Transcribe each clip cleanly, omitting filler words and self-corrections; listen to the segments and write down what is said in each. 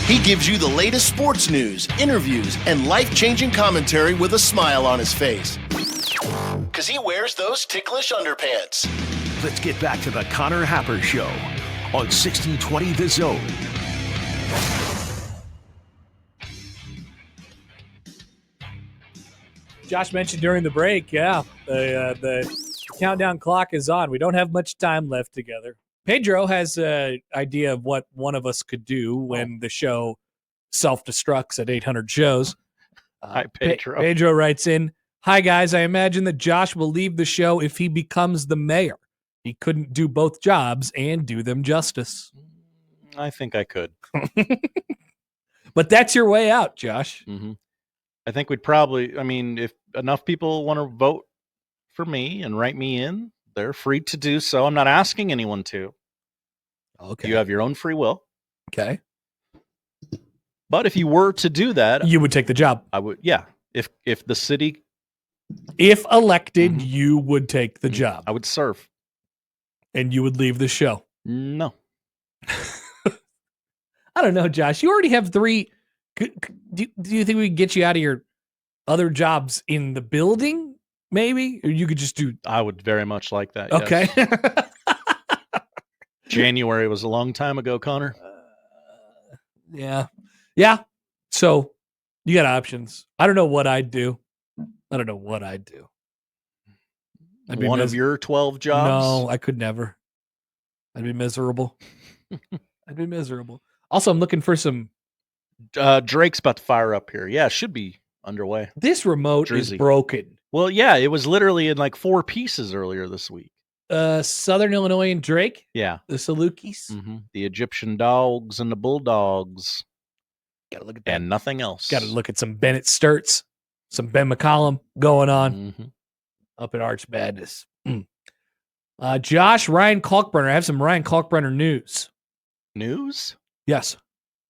He gives you the latest sports news, interviews, and life-changing commentary with a smile on his face. Because he wears those ticklish underpants. Let's get back to the Connor Happer Show on 1620 The Zone. Josh mentioned during the break, the countdown clock is on. We don't have much time left together. Pedro has an idea of what one of us could do when the show self-destructs at 800 shows. Hi, Pedro. Pedro writes in, "Hi, guys. I imagine that Josh will leave the show if he becomes the mayor. He couldn't do both jobs and do them justice." I think I could. But that's your way out, Josh. Mm-hmm. I think we'd probably, if enough people want to vote for me and write me in, they're free to do so. I'm not asking anyone to. Okay. You have your own free will. Okay. But if you were to do that, you would take the job. I would. Yeah. If the city, if elected, you would take the job. I would serve. And you would leave the show. No. I don't know, Josh. You already have 3. Do you think we can get you out of your other jobs in the building, maybe? Or you could just do... I would very much like that, okay. Yes. January was a long time ago, Connor. Yeah. Yeah. So, you got options. I don't know what I'd do. I'd be one of your 12 jobs? No, I could never. I'd be miserable. Also, I'm looking for some... Drake's about to fire up here. Yeah, it should be underway. This remote is broken. Well, yeah, it was literally in like 4 pieces earlier this week. Southern Illinois and Drake? Yeah. The Salukis? Mm-hmm. The Egyptian Dogs and the Bulldogs. Gotta look at that. And nothing else. Gotta look at some Bennett Sturts, some Ben McCollum going on up at Arch Madness. Josh, Ryan Kalkbrenner. I have some Ryan Kalkbrenner news. News? Yes.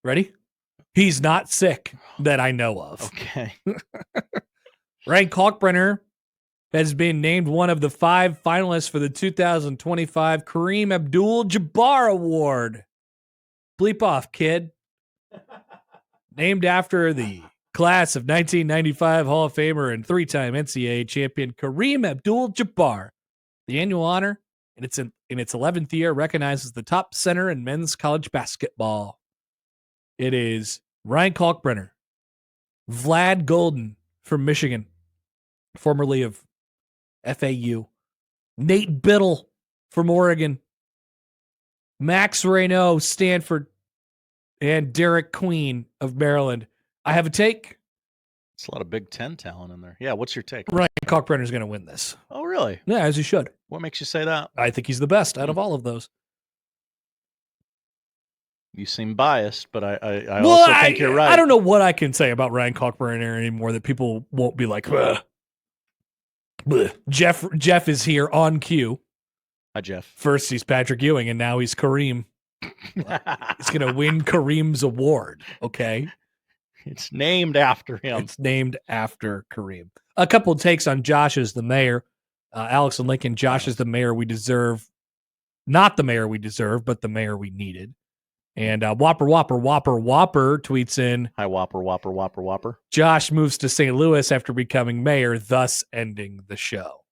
Ready? He's not sick that I know of. Okay. Ryan Kalkbrenner has been named one of the 5 finalists for the 2025 Kareem Abdul-Jabbar Award. Bleep off, kid. Named after the class of 1995 Hall of Famer and 3-time NCAA champion Kareem Abdul-Jabbar. The annual honor, in its 11th year, recognizes the top center in men's college basketball. It is Ryan Kalkbrenner, Vlad Golden from Michigan, formerly of FAU, Nate Biddle from Oregon, Max Reynaud, Stanford, and Derek Queen of Maryland. I have a take. It's a lot of Big Ten talent in there. Yeah, what's your take? Ryan Kalkbrenner is going to win this. Oh, really? Yeah, as he should. What makes you say that? I think he's the best out of all of those. You seem biased, but I also think you're right. I don't know what I can say about Ryan Kalkbrenner anymore that people won't be like, bleh. Bleh. Jeff is here on cue. Hi, Jeff. First he's Patrick Ewing, and now he's Kareem. He's going to win Kareem's award, okay? It's named after him. It's named after Kareem. A couple of takes on Josh as the mayor. Alex and Lincoln, Josh is the mayor we deserve. Not the mayor we deserve, but the mayor we needed. And Whopper tweets in, hi, Whopper. Josh moves to St. Louis after becoming mayor, thus ending the show.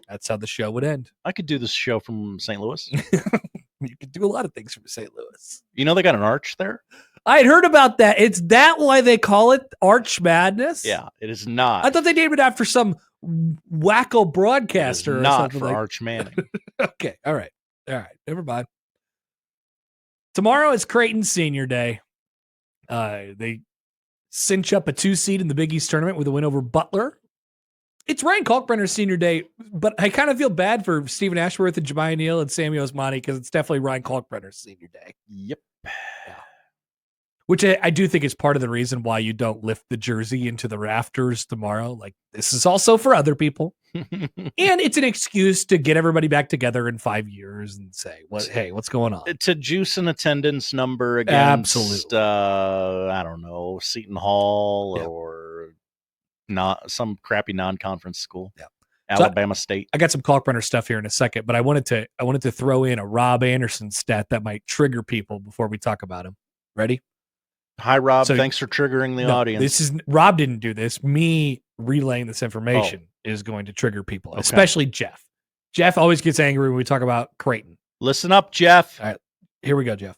That's how the show would end. I could do this show from St. Louis. You could do a lot of things from St. Louis. You know they got an arch there? I had heard about that. It's that why they call it Arch Madness? Yeah, it is not. I thought they named it after some wacko broadcaster. Not or something for like. Arch Manning. Okay, all right. Never mind. Tomorrow is Creighton Senior Day. They cinch up a 2 seed in the Big East tournament with a win over Butler. It's Ryan Kalkbrenner's Senior Day, but I kind of feel bad for Stephen Ashworth and Jemiah Neal and Samuel Osmani because it's definitely Ryan Kalkbrenner's Senior Day. Yep. Yeah. Which I do think is part of the reason why you don't lift the jersey into the rafters tomorrow. Like, this is also for other people. And it's an excuse to get everybody back together in 5 years and say, hey, what's going on? To juice an attendance number against, absolutely. I don't know, Seton Hall or not some crappy non-conference school. Yeah. Alabama State. I got some Kalkbrenner stuff here in a second, but I wanted to throw in a Rob Anderson stat that might trigger people before we talk about him. Ready? Hi, Rob. So- Thanks for triggering the No, audience. this is Rob didn't do this. Me relaying this information is going to trigger people, Okay. especially Jeff. Jeff always gets angry when we talk about Creighton. Listen up, Jeff. All right, here we go, Jeff.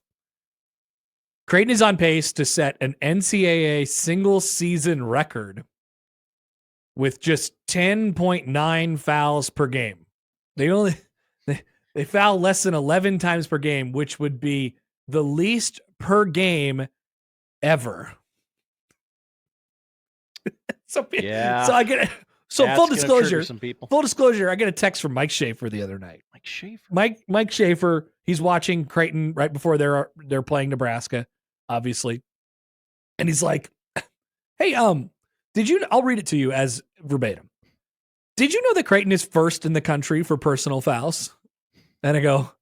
Creighton is on pace to set an NCAA single season record with just 10.9 fouls per game. They foul less than 11 times per game, which would be the least per game ever. So I get full disclosure. Some people. Full disclosure, I get a text from Mike Schaefer the other night. Mike Schaefer, he's watching Creighton right before they're playing Nebraska, obviously. And he's like, "Hey, I'll read it to you as verbatim. Did you know that Creighton is first in the country for personal fouls?" And I go,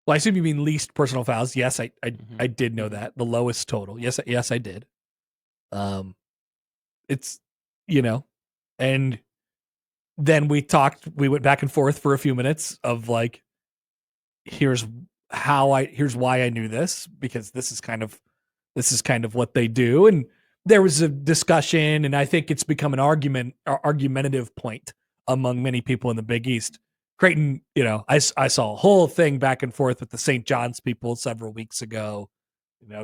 "Well, I assume you mean least personal fouls." Yes, I did know that. The lowest total. Yes, I did. It's, and then we went back and forth for a few minutes of like, here's why I knew this, because this is kind of what they do. And there was a discussion, and I think it's become an argumentative point among many people in the Big East. Creighton, I saw a whole thing back and forth with the St. John's people several weeks ago.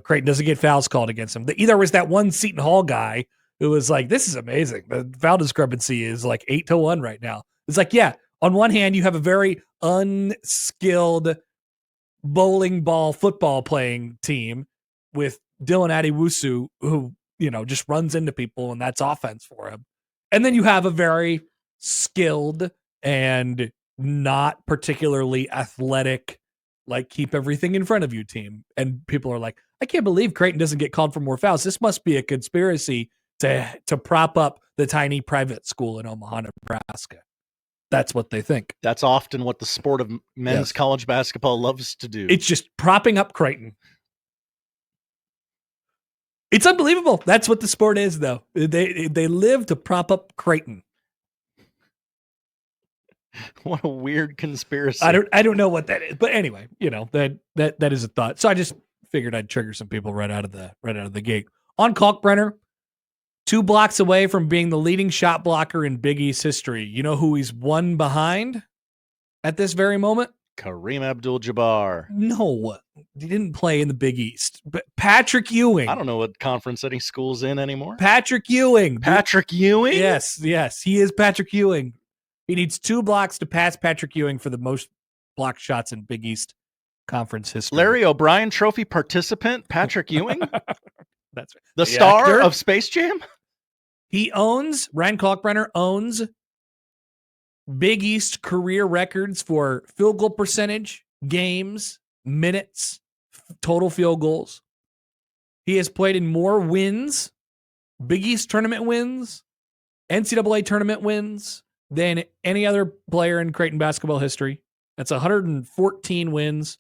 Creighton doesn't get fouls called against them. There was that one Seton Hall guy who was like, "This is amazing. The foul discrepancy is like 8-1 right now." It's like, yeah, on one hand, you have a very unskilled bowling ball football playing team with Dylan Adewusu, who, just runs into people, and that's offense for him. And then you have a very skilled and not particularly athletic, like, keep everything in front of you team. And people are like, "I can't believe Creighton doesn't get called for more fouls. This must be a conspiracy to prop up the tiny private school in Omaha, Nebraska." That's what they think. That's often what the sport of men's college basketball loves to do. It's just propping up Creighton. It's unbelievable. That's what the sport is, though. They live to prop up Creighton. What a weird conspiracy. I don't know what that is, but anyway, that is a thought. So I just figured I'd trigger some people right out of the gate. On Kalkbrenner, 2 blocks away from being the leading shot blocker in Big East history. You know who he's one behind at this very moment? Kareem Abdul-Jabbar. No, he didn't play in the Big East. But Patrick Ewing. I don't know what conference any school's in anymore. Patrick Ewing. Patrick Ewing? Yes, he is Patrick Ewing. He needs 2 blocks to pass Patrick Ewing for the most blocked shots in Big East Conference history. Larry O'Brien Trophy participant, Patrick Ewing? That's right. The star actor of Space Jam? Ryan Kalkbrenner owns Big East career records for field goal percentage, games, minutes, total field goals. He has played in more wins, Big East tournament wins, NCAA tournament wins than any other player in Creighton basketball history. That's 114 wins,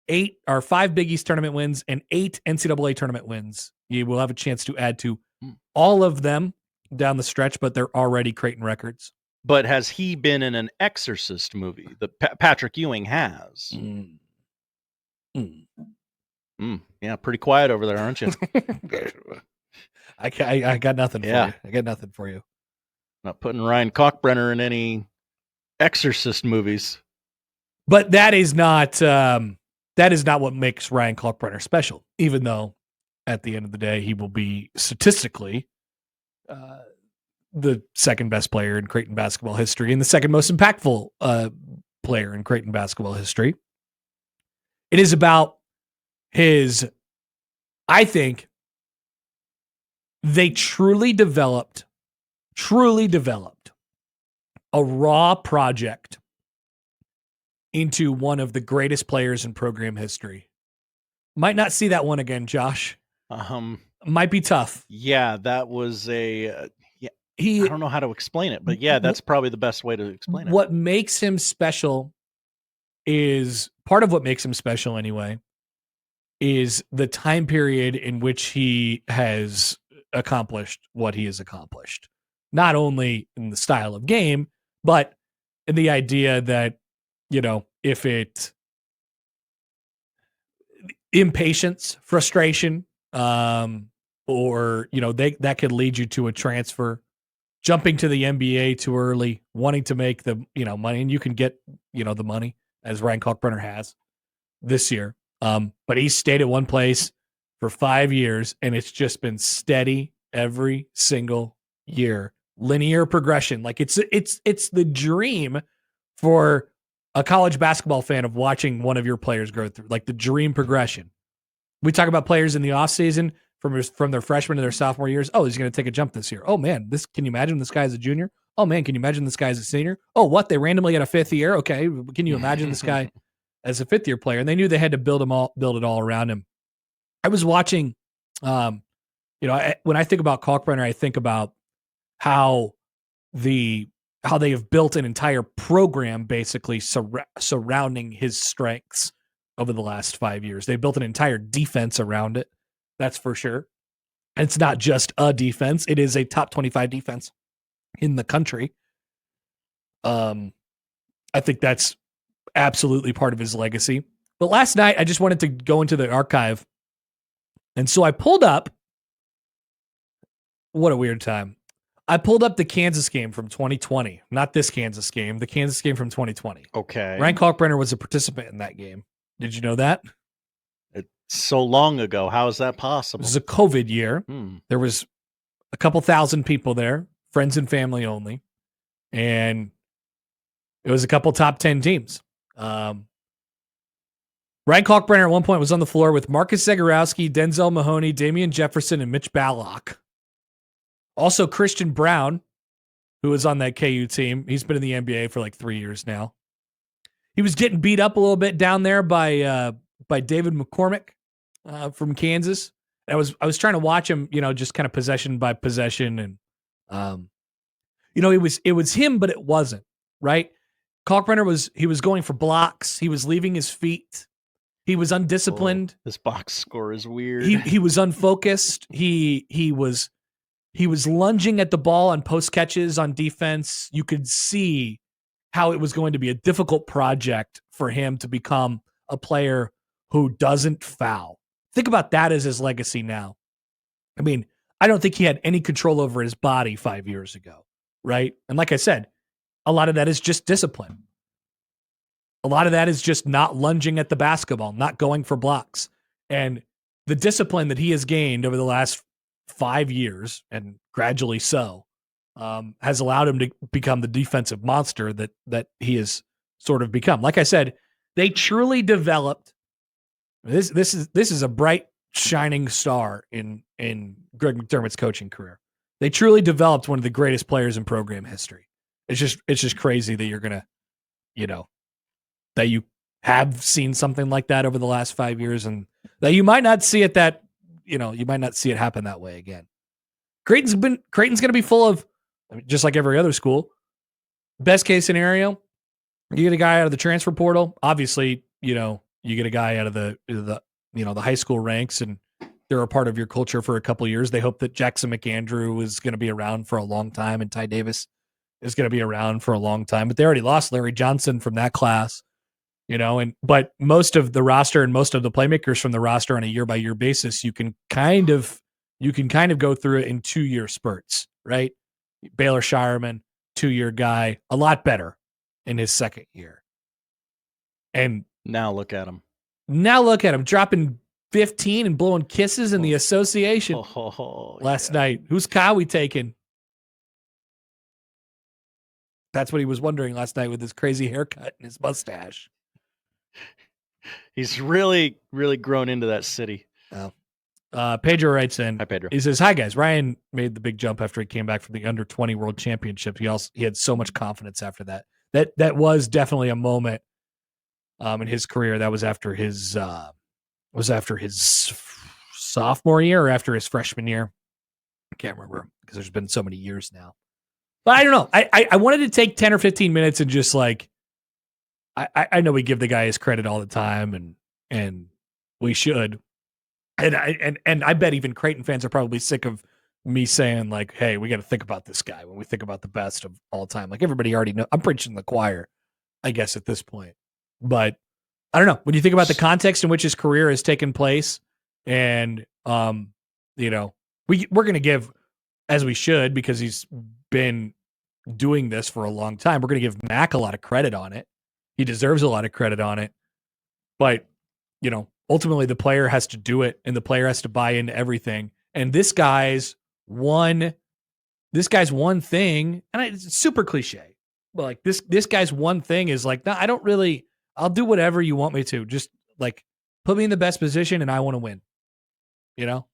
5 Big East tournament wins, and 8 NCAA tournament wins. You will have a chance to add to all of them down the stretch, but they're already Creighton records. But has he been in an Exorcist movie? Patrick Ewing has. Yeah, pretty quiet over there, aren't you? I got nothing for you. I got nothing for you. Not putting Ryan Kalkbrenner in any Exorcist movies. But that is not what makes Ryan Kalkbrenner special, even though at the end of the day he will be statistically the second best player in Creighton basketball history and the second most impactful player in Creighton basketball history. It is about I think they truly developed a raw project into one of the greatest players in program history. Might not see that one again, Josh. Might be tough. Yeah, that was I don't know how to explain it, but yeah, that's probably the best way to explain it. What makes him special is part of what makes him special anyway, is the time period in which he has accomplished what he has accomplished. Not only in the style of game, but in the idea that, if impatience, frustration, or that could lead you to a transfer, jumping to the NBA too early, wanting to make the money, and you can get the money as Ryan Kalkbrenner has this year. But he stayed at one place for 5 years, and it's just been steady every single year, linear progression. Like it's the dream for a college basketball fan of watching one of your players go through, like the dream progression. We talk about players in the offseason from their freshman to their sophomore years. Oh, he's going to take a jump this year. Oh man, can you imagine this guy as a junior? Oh man, can you imagine this guy as a senior? Oh, what? They randomly got a fifth year? Okay, can you imagine this guy as a fifth year player? And they knew they had to build it all around him. I was watching, when I think about Kalkbrenner, I think about how they have built an entire program basically surrounding his strengths over the last 5 years. They built an entire defense around it. That's for sure. And it's not just a defense. It is a top 25 defense in the country. I think that's absolutely part of his legacy. But last night, I just wanted to go into the archive. And so I pulled up, what a weird time. I pulled up the Kansas game from 2020. Not this Kansas game, the Kansas game from 2020. Okay. Ryan Kalkbrenner was a participant in that game. Did you know that? It's so long ago. How is that possible? It was a COVID year. There was a couple thousand people there, friends and family only. And it was a couple top 10 teams. Ryan Kalkbrenner at one point was on the floor with Marcus Zagorowski, Denzel Mahoney, Damian Jefferson, and Mitch Ballock. Also Christian Brown, who was on that KU team. He's been in the NBA for like 3 years now. He was getting beat up a little bit down there by David McCormick from Kansas. I was trying to watch him, just kind of possession by possession, and it was him, but it wasn't, right? Kalkbrenner was going for blocks. He was leaving his feet. He was undisciplined. This box score is weird. He was unfocused. He was lunging at the ball on post catches on defense. You could see how it was going to be a difficult project for him to become a player who doesn't foul. Think about that as his legacy now. I mean, I don't think he had any control over his body 5 years ago, right? And like I said, a lot of that is just discipline. A lot of that is just not lunging at the basketball, not going for blocks. And the discipline that he has gained over the last 5 years, and gradually so, has allowed him to become the defensive monster that he has sort of become. Like I said, they truly developed. This is a bright shining star in Greg McDermott's coaching career. They truly developed one of the greatest players in program history. It's just crazy that you're gonna, that you have seen something like that over the last 5 years, and that you might not see it you might not see it happen that way again. Creighton's going to be full of, just like every other school, best case scenario, you get a guy out of the transfer portal. Obviously, you get a guy out of the high school ranks, and they're a part of your culture for a couple of years. They hope that Jackson McAndrew is going to be around for a long time, and Ty Davis is going to be around for a long time. But they already lost Larry Johnson from that class, but most of the roster and most of the playmakers from the roster on a year by year basis, you can kind of go through it in 2 year spurts, right? Baylor Shireman, 2-year guy, a lot better in his second year. And now look at him. Dropping 15 and blowing kisses in the association last night. Who's Kyle taking? That's what he was wondering last night with his crazy haircut and his mustache. He's really, really grown into that city. Oh. Pedro writes in. Hi, Pedro. He says, "Hi guys. Ryan made the big jump after he came back from the under 20 World Championship. He had so much confidence after that. That was definitely a moment in his career. That was after his sophomore year or after his freshman year. I can't remember because there's been so many years now. But I don't know. I wanted to take 10 or 15 minutes and just like, I know we give the guy his credit all the time, and we should. And I bet even Creighton fans are probably sick of me saying like, hey, we got to think about this guy when we think about the best of all time. Like everybody already knows. I'm preaching the choir, I guess, at this point. But I don't know. When you think about the context in which his career has taken place and You know, we're going to give, as we should, because he's been doing this for a long time, we're going to give Mac a lot of credit on it. He deserves a lot of credit on it. But, you know, ultimately the player has to do it and the player has to buy into everything. And this guy's one thing, and it's super cliche, but like this guy's one thing is like, no, I'll do whatever you want me to. Just like put me in the best position and I want to win. You know?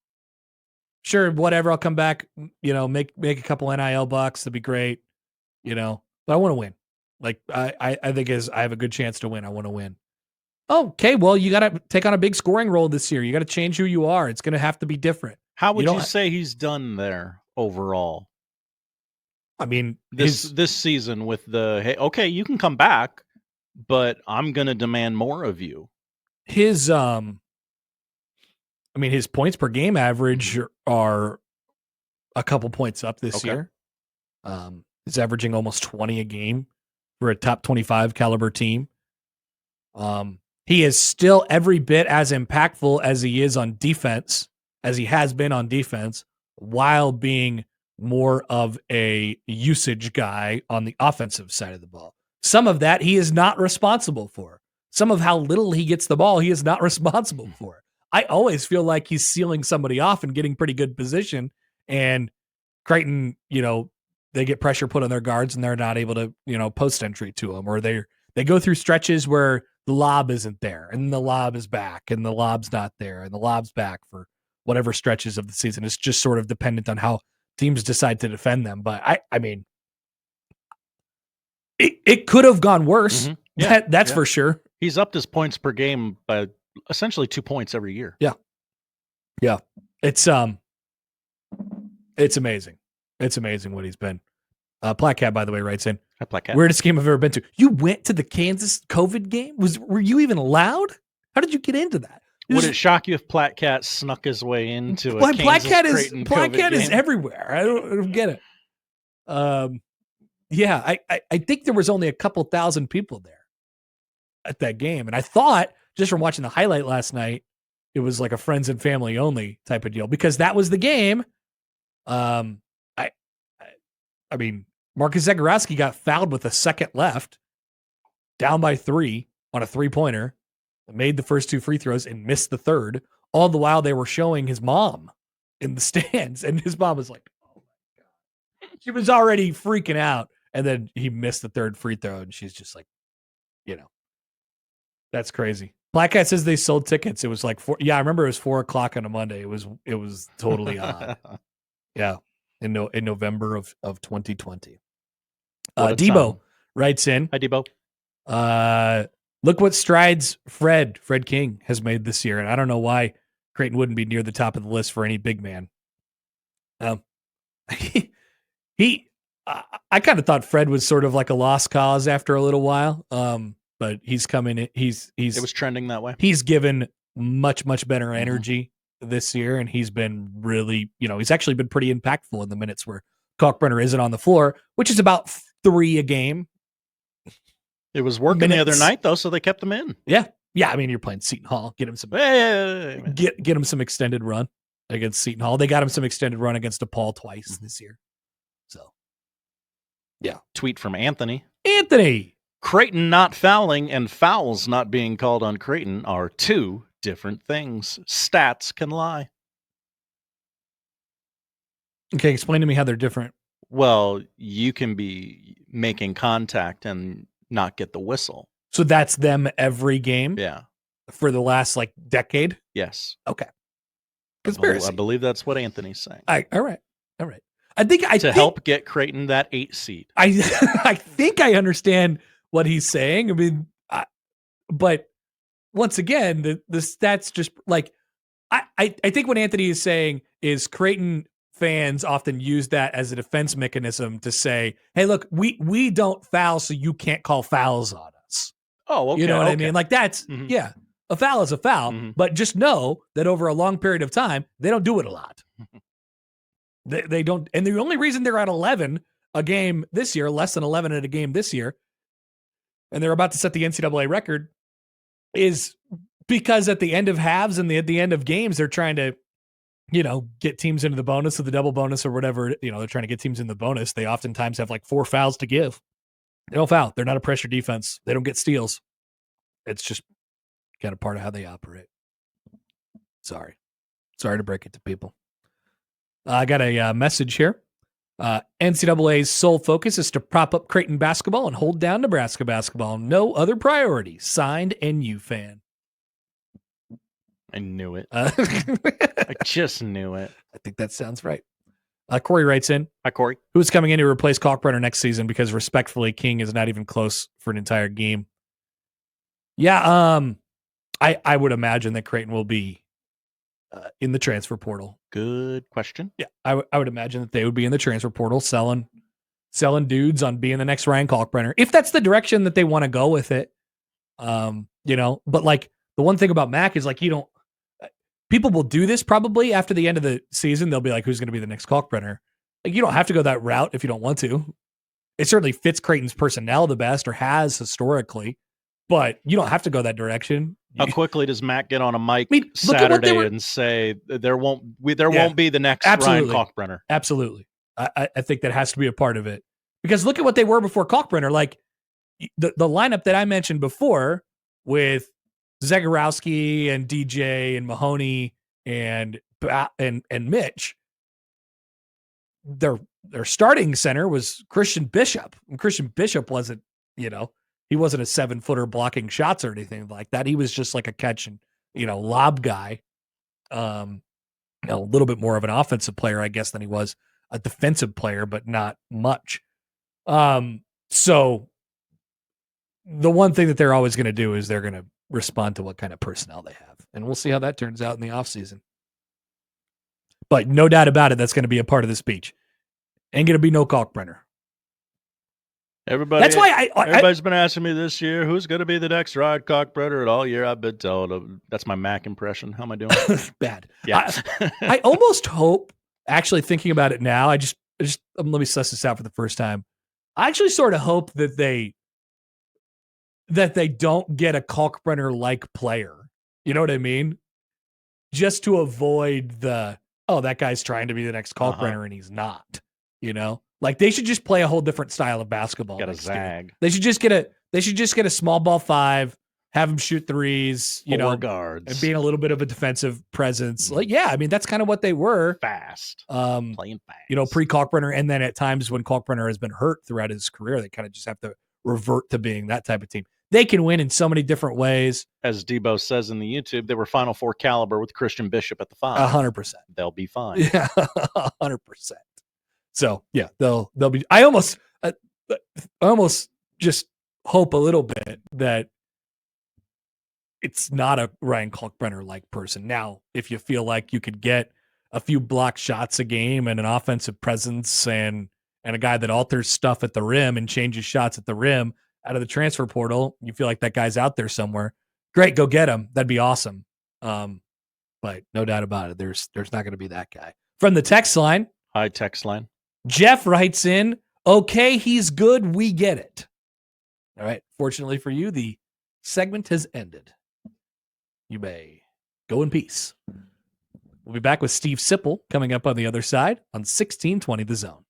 Sure, whatever, I'll come back, you know, make a couple NIL bucks, that'd be great. You know, but I want to win. Like I think I have a good chance to win. I want to win. Okay, well, you got to take on a big scoring role this year. You got to change who you are. It's going to have to be different. How would you say he's done there overall? I mean, this season with hey, okay, you can come back, but I'm going to demand more of you. His points per game average are a couple points up this year. He's averaging almost 20 a game for a top 25 caliber team. He is still every bit as impactful as he is on defense, as he has been on defense, while being more of a usage guy on the offensive side of the ball. Some of that he is not responsible for. Some of how little he gets the ball, he is not responsible for. I always feel like he's sealing somebody off and getting pretty good position. And Creighton, you know, they get pressure put on their guards and they're not able to, you know, post entry to them, or they go through stretches where the lob isn't there and the lob is back and the lob's not there and the lob's back for whatever stretches of the season. It's just sort of dependent on how teams decide to defend them. But I mean, it could have gone worse. Mm-hmm. Yeah, that's for sure. He's upped his points per game by essentially 2 points every year. Yeah. Yeah. It's amazing. It's amazing what he's been. Platt Cat, by the way, writes in. Hi, Platt Cat. Weirdest game I've ever been to. You went to the Kansas COVID game? Were you even allowed? How did you get into that? Would it shock you if Platt Cat snuck his way into a Kansas Creighton Platt Cat game? is everywhere. I don't get it. Yeah, I think there was only a couple thousand people there at that game. And I thought, just from watching the highlight last night, it was like a friends and family only type of deal, because that was the game. I mean, Marcus Zagorowski got fouled with a second left, down by 3 on a 3-pointer, made the first 2 free throws and missed the third. All the while they were showing his mom in the stands, and his mom was like, "Oh my God." She was already freaking out, and then he missed the third free throw, and she's just like, you know, that's crazy. Black Cat says they sold tickets. It was like 4. Yeah, I remember it was 4:00 on a Monday. It was totally odd. Yeah. In November of 2020. Debo writes in. Hi, Debo. Look what strides Fred King has made this year. And I don't know why Creighton wouldn't be near the top of the list for any big man. I kind of thought Fred was sort of like a lost cause after a little while. But he's coming in. It was trending that way. He's given much better energy this year, and he's been really, you know, he's actually been pretty impactful in the minutes where Kalkbrenner isn't on the floor, which is about 3 a game. It was working the other night though, so they kept him in. Yeah. I mean, you're playing Seton Hall. Get him some get him some extended run against Seton Hall. They got him some extended run against DePaul twice this year. So, yeah. Tweet from Anthony. Creighton not fouling and fouls not being called on Creighton are 2 different things. Stats can lie. Okay, explain to me how they're different. Well, you can be making contact and not get the whistle. So that's them every game? Yeah. For the last decade? Yes. Okay. Conspiracy. I believe that's what Anthony's saying. All right. I think help get Creighton that 8 seed. I think I understand what he's saying. I mean, but once again, the stats just like I think what Anthony is saying is Creighton fans often use that as a defense mechanism to say, "Hey, look, we don't foul, so you can't call fouls on us." Oh, okay. You know what I mean? Like that's yeah, a foul is a foul, but just know that over a long period of time, they don't do it a lot. They don't, and the only reason they're at 11 a game this year, less than 11 at a game this year, and they're about to set the NCAA record, is because at the end of halves and at the end of games, they're trying to get teams into the bonus or the double bonus or whatever, they're trying to get teams in the bonus. They oftentimes have like 4 fouls to give. They don't foul. They're not a pressure defense. They don't get steals. It's just kind of part of how they operate. Sorry to break it to people. I got a message here. NCAA's sole focus is to prop up Creighton basketball and hold down Nebraska basketball. No other priority. Signed, NU fan. I knew it. I just knew it. I think that sounds right. Corey writes in. Hi, Corey. Who's coming in to replace Kalkbrenner next season? Because respectfully, King is not even close for an entire game. Yeah, I would imagine that Creighton will be in the transfer portal. Good question. Yeah, I would imagine that they would be in the transfer portal selling dudes on being the next Ryan Kalkbrenner, if that's the direction that they want to go with it. But like the one thing about Mac is like people will do this probably after the end of the season. They'll be like, who's going to be the next Kalkbrenner? Like, you don't have to go that route if you don't want to. It certainly fits Creighton's personnel the best, or has historically, but you don't have to go that direction. How quickly does Matt get on a mic look Saturday and say there won't be the next Ryan Kalkbrenner? Absolutely. I think that has to be a part of it, because look at what they were before Kalkbrenner. Like the lineup that I mentioned before with Zagorowski and DJ and Mahoney and Mitch, their starting center was Christian Bishop. And Christian Bishop wasn't, he wasn't a 7-footer blocking shots or anything like that. He was just like a catch and, lob guy. A little bit more of an offensive player, I guess, than he was a defensive player, but not much. So the one thing that they're always going to do is they're going to respond to what kind of personnel they have. And we'll see how that turns out in the offseason. But no doubt about it, that's going to be a part of the speech. Ain't going to be no Kalkbrenner. That's why everybody's been asking me this year, who's going to be the next Ryan Kalkbrenner? And all year I've been telling them. That's my Mac impression. How am I doing? Bad. Yeah. I almost hope, actually thinking about it now, I just let me suss this out for the first time. I actually sort of hope that they don't get a Kalkbrenner-like player. You know what I mean? Just to avoid that guy's trying to be the next Kalkbrenner and he's not, Like they should just play a whole different style of basketball. Got a zag. They should just get a small ball 5, have him shoot threes, 4 guards, and being a little bit of a defensive presence. Like, yeah, I mean that's kind of what they were. Fast. Playing fast. Pre-Kalkbrenner, and then at times when Kalkbrenner has been hurt throughout his career, they kind of just have to revert to being that type of team. They can win in so many different ways. As Debo says in the YouTube, they were Final Four caliber with Christian Bishop at the 5. 100%. They'll be fine. Yeah, 100%. So yeah, they'll be. I almost just hope a little bit that it's not a Ryan Kalkbrenner like person. Now, if you feel like you could get a few block shots a game and an offensive presence and a guy that alters stuff at the rim and changes shots at the rim out of the transfer portal, you feel like that guy's out there somewhere. Great, go get him. That'd be awesome. But no doubt about it, there's not going to be that guy. From the text line. Hi, text line. Jeff writes in, okay, he's good. We get it. All right. Fortunately for you, the segment has ended. You may go in peace. We'll be back with Steve Sipple coming up on the other side on 1620 The Zone.